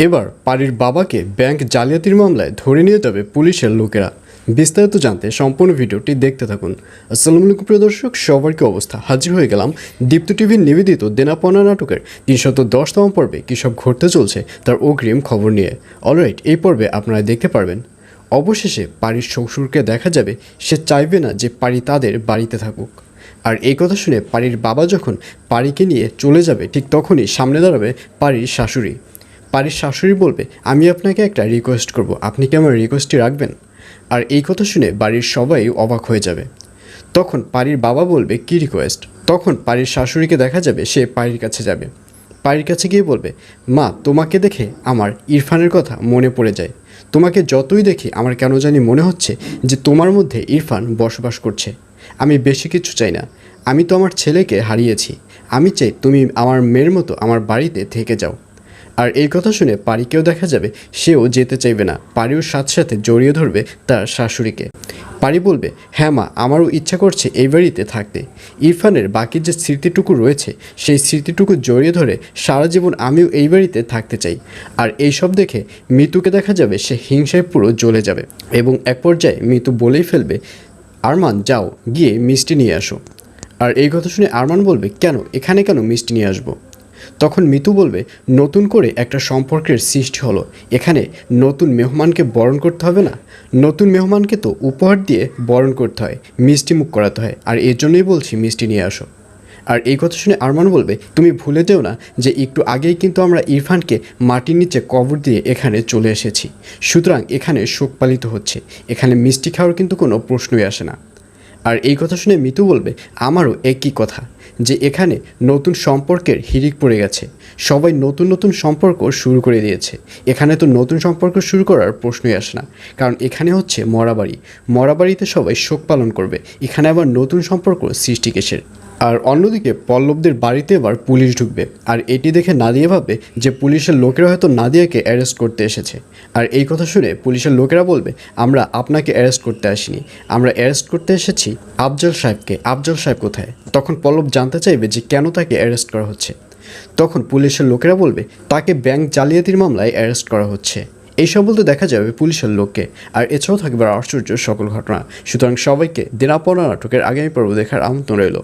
এবার পারির বাবাকে ব্যাংক জালিয়াতির মামলায় ধরে নিয়ে যাবে পুলিশের লোকেরা। বিস্তারিত জানতে সম্পূর্ণ ভিডিওটি দেখতে থাকুন। আসসালামু আলাইকুম প্রিয় দর্শক, সবার কি অবস্থা? হাজির হয়ে গেলাম দীপ্ত টিভির নিবেদিত দেনা পাওনা নাটকের ৩১০তম পর্বে কী সব ঘটতে চলছে তার অগ্রিম খবর নিয়ে। অলরাইট, এই পর্বে আপনারা দেখতে পারবেন অবশেষে পারির শ্বশুরকে দেখা যাবে সে চাইবে না যে পারি তাদের বাড়িতে থাকুক। আর এই কথা শুনে পারির বাবা যখন পারিকে নিয়ে চলে যাবে ঠিক তখনই সামনে দাঁড়াবে পারির শাশুড়ি। পারির শাশুড়ি বলবে, আমি আপনাকে একটা রিকোয়েস্ট করব, আপনি কি আমার রিকোয়েস্টটি রাখবেন? আর এই কথা শুনে বাড়ির সবাই অবাক হয়ে যাবে। তখন পারির বাবা বলবে, কী রিকোয়েস্ট? তখন পারির শাশুড়িকে দেখা যাবে সে পারির কাছে যাবে। পারির কাছে গিয়ে বলবে, মা, তোমাকে দেখে আমার ইরফানের কথা মনে পড়ে যায়। তোমাকে যতই দেখি আমার কেন জানি মনে হচ্ছে যে তোমার মধ্যে ইরফান বসবাস করছে। আমি বেশি কিছু চাই না, আমি তো আমার ছেলেকে হারিয়েছি। আমি চাই তুমি আমার মেয়ের মতো আমার বাড়িতে থেকে যাও। আর এই কথা শুনে পারিকেও দেখা যাবে সেও যেতে চাইবে না। পারিও সাথে সাথে জড়িয়ে ধরবে তার শাশুড়িকে। পারি বলবে, হ্যাঁ মা, আমারও ইচ্ছা করছে এই বাড়িতে থাকতে। ইরফানের বাকি যে স্মৃতিটুকু রয়েছে সেই স্মৃতিটুকু জড়িয়ে ধরে সারা জীবন আমিও এই বাড়িতে থাকতে চাই। আর এইসব দেখে মিতুকে দেখা যাবে সে হিংসায় পুরো জ্বলে যাবে এবং এক পর্যায়ে মিতু বলেই ফেলবে, আরমান যাও, গিয়ে মিষ্টি নিয়ে আসো। আর এই কথা শুনে আরমান বলবে, কেন, এখানে কেন মিষ্টি নিয়ে আসবো? তখন মিতু বলবে, নতুন করে একটা সম্পর্কের সৃষ্টি হলো, এখানে নতুন মেহমানকে বরণ করতে হবে না? নতুন মেহমানকে তো উপহার দিয়ে বরণ করতে হয়, মিষ্টি মুখ করাতে হয়, আর এর জন্যই বলছি মিষ্টি নিয়ে আসো। আর এই কথা শুনে আরমান বলবে, তুমি ভুলে যেও না যে একটু আগেই কিন্তু আমরা ইরফানকে মাটির নিচে কবর দিয়ে এখানে চলে এসেছি, সুতরাং এখানে শোক পালিত হচ্ছে, এখানে মিষ্টি খাওয়ার কিন্তু কোনো প্রশ্নই আসে না। আর এই কথা শুনে মিতু বলবে, আমারও একই কথা, যে এখানে নতুন সম্পর্কের হিড়িক পড়ে গেছে, সবাই নতুন নতুন সম্পর্ক শুরু করে দিয়েছে, এখানে তো নতুন সম্পর্ক শুরু করার প্রশ্নই আসে না, কারণ এখানে হচ্ছে মরাবাড়ি, মরাবাড়িতে সবাই শোক পালন করবে, এখানে আবার নতুন সম্পর্ক সৃষ্টি কিসের? আর অন্যদিকে পল্লবদের বাড়িতে এবার পুলিশ ঢুকবে, আর এটি দেখে নাদিয়া ভাববে যে পুলিশের লোকেরা হয়তো নাদিয়াকে অ্যারেস্ট করতে এসেছে। আর এই কথা শুনে পুলিশের লোকেরা বলবে, আমরা আপনাকে অ্যারেস্ট করতে আসিনি, আমরা অ্যারেস্ট করতে এসেছি আফজল সাহেবকে। আফজল সাহেব কোথায়? তখন পল্লব জানতে চাইবে যে কেন তাকে অ্যারেস্ট করা হচ্ছে। তখন পুলিশের লোকেরা বলবে, তাকে ব্যাংক জালিয়াতির মামলায় অ্যারেস্ট করা হচ্ছে। এইসব বলতে দেখা যাবে পুলিশের লোককে। আর এছাড়াও থাকবে আশ্চর্য সকল ঘটনা। সুতরাং সবাইকে দেনা পাওনা নাটকের আগামী পর্ব দেখার আমন্ত্রণ রইল।